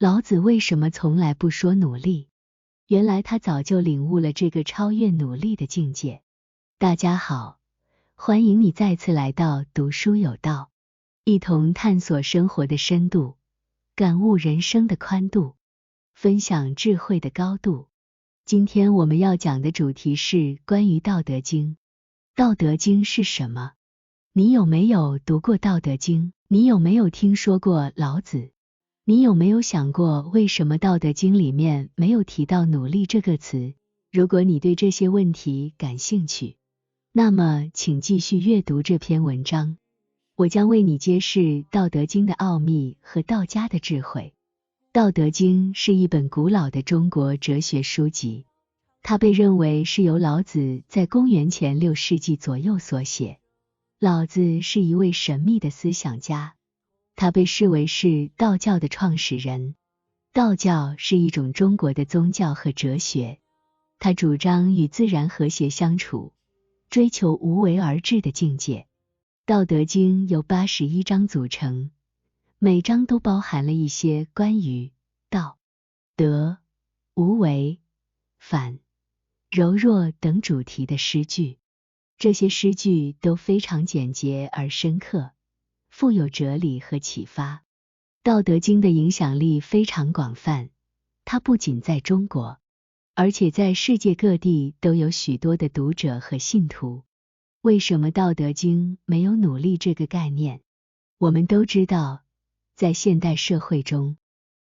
老子为什么从来不说努力？原来他早就领悟了这个超越努力的境界。大家好，欢迎你再次来到读书有道，一同探索生活的深度，感悟人生的宽度，分享智慧的高度。今天我们要讲的主题是关于道德经。道德经是什么？你有没有读过道德经？你有没有听说过老子？你有没有想过为什么道德经里面没有提到努力这个词？如果你对这些问题感兴趣，那么请继续阅读这篇文章，我将为你揭示道德经的奥秘和道家的智慧。道德经是一本古老的中国哲学书籍，它被认为是由老子在公元前6世纪左右所写。老子是一位神秘的思想家，他被视为是道教的创始人。道教是一种中国的宗教和哲学，他主张与自然和谐相处，追求无为而治的境界。道德经由81章组成，每章都包含了一些关于道、德、无为、反、柔弱等主题的诗句。这些诗句都非常简洁而深刻，富有哲理和启发。道德经的影响力非常广泛，它不仅在中国，而且在世界各地都有许多的读者和信徒。为什么道德经没有努力这个概念？我们都知道，在现代社会中，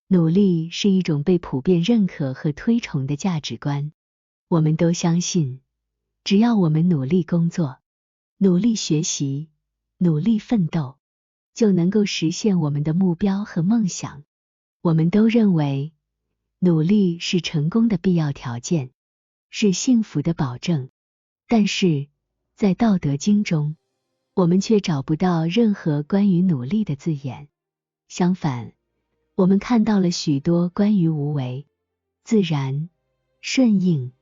努力是一种被普遍认可和推崇的价值观。我们都相信，只要我们努力工作，努力学习，努力奋斗，就能够实现我们的目标和梦想。我们都认为，努力是成功的必要条件，是幸福的保证。但是，在道德经中，我们却找不到任何关于努力的字眼。相反，我们看到了许多关于无为、自然、顺应、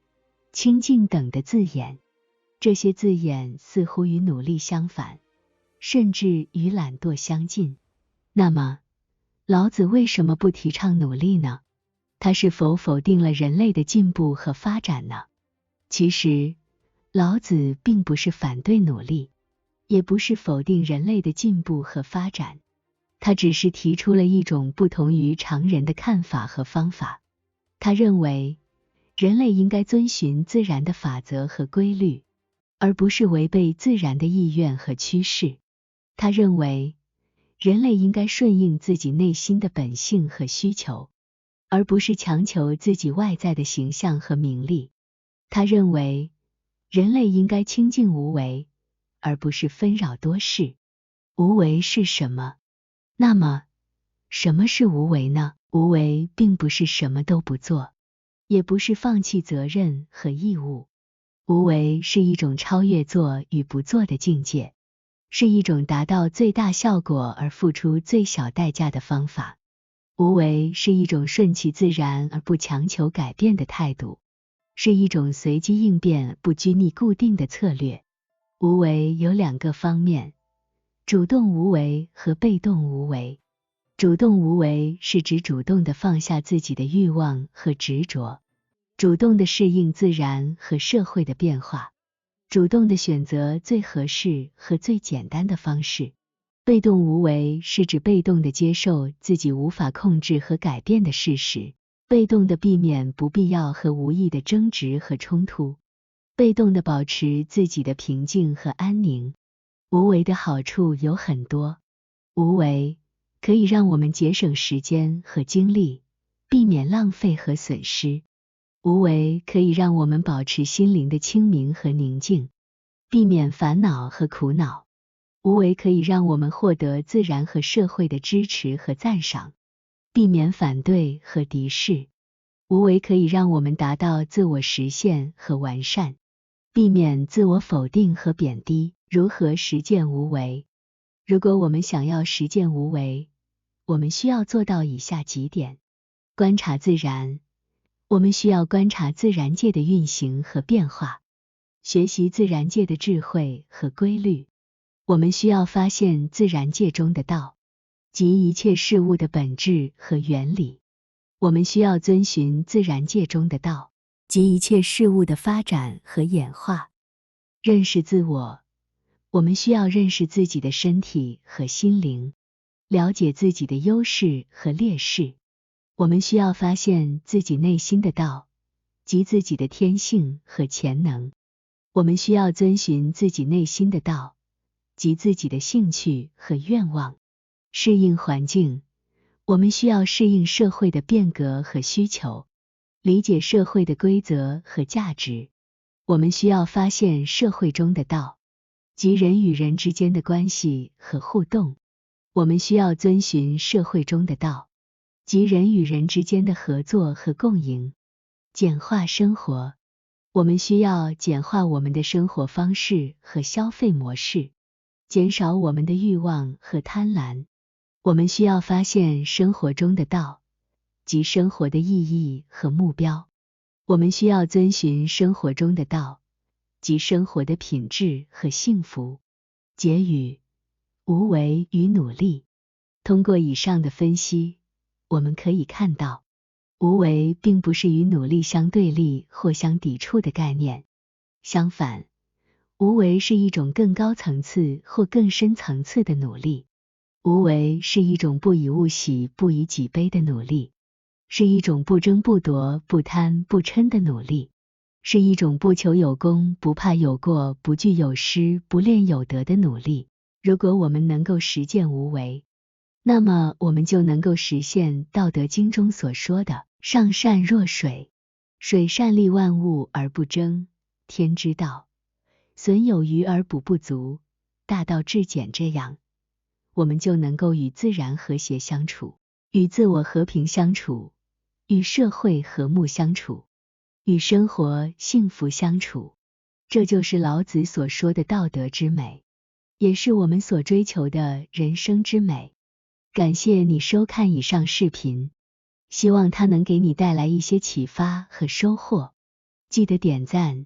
清净等的字眼。这些字眼似乎与努力相反，甚至与懒惰相近。那么，老子为什么不提倡努力呢？他是否否定了人类的进步和发展呢？其实，老子并不是反对努力，也不是否定人类的进步和发展，他只是提出了一种不同于常人的看法和方法。他认为，人类应该遵循自然的法则和规律，而不是违背自然的意愿和趋势。他认为，人类应该顺应自己内心的本性和需求，而不是强求自己外在的形象和名利。他认为，人类应该清净无为，而不是纷扰多事。无为是什么？那么，什么是无为呢？无为并不是什么都不做，也不是放弃责任和义务。无为是一种超越做与不做的境界，是一种达到最大效果而付出最小代价的方法。无为是一种顺其自然而不强求改变的态度，是一种随机应变不拘泥固定的策略。无为有两个方面，主动无为和被动无为。主动无为是指主动地放下自己的欲望和执着，主动地适应自然和社会的变化，主动地选择最合适和最简单的方式。被动无为是指被动地接受自己无法控制和改变的事实，被动地避免不必要和无益的争执和冲突，被动地保持自己的平静和安宁。无为的好处有很多，无为可以让我们节省时间和精力，避免浪费和损失。无为可以让我们保持心灵的清明和宁静，避免烦恼和苦恼。无为可以让我们获得自然和社会的支持和赞赏，避免反对和敌视。无为可以让我们达到自我实现和完善，避免自我否定和贬低。如何实践无为？如果我们想要实践无为，我们需要做到以下几点。观察自然，我们需要观察自然界的运行和变化，学习自然界的智慧和规律。我们需要发现自然界中的道，即一切事物的本质和原理。我们需要遵循自然界中的道，即一切事物的发展和演化。认识自我，我们需要认识自己的身体和心灵，了解自己的优势和劣势。我们需要发现自己内心的道，即自己的天性和潜能。我们需要遵循自己内心的道，即自己的兴趣和愿望。适应环境，我们需要适应社会的变革和需求，理解社会的规则和价值。我们需要发现社会中的道，即人与人之间的关系和互动。我们需要遵循社会中的道，即人与人之间的合作和共赢。简化生活，我们需要简化我们的生活方式和消费模式，减少我们的欲望和贪婪。我们需要发现生活中的道，即生活的意义和目标。我们需要遵循生活中的道，即生活的品质和幸福。结语：无为与努力。通过以上的分析，我们可以看到，无为并不是与努力相对立或相抵触的概念。相反，无为是一种更高层次或更深层次的努力。无为是一种不以物喜、不以己悲的努力，是一种不争不夺、不贪不嗔的努力，是一种不求有功、不怕有过、不惧有失、不恋有得的努力。如果我们能够实践无为，那么我们就能够实现《道德经》中所说的上善若水，水善利万物而不争，天之道，损有余而补不足，大道至简。这样，我们就能够与自然和谐相处，与自我和平相处，与社会和睦相处，与生活幸福相处。这就是老子所说的道德之美，也是我们所追求的人生之美。感谢你收看以上视频，希望它能给你带来一些启发和收获。记得点赞、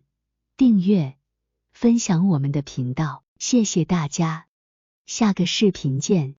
订阅、分享我们的频道，谢谢大家。下个视频见。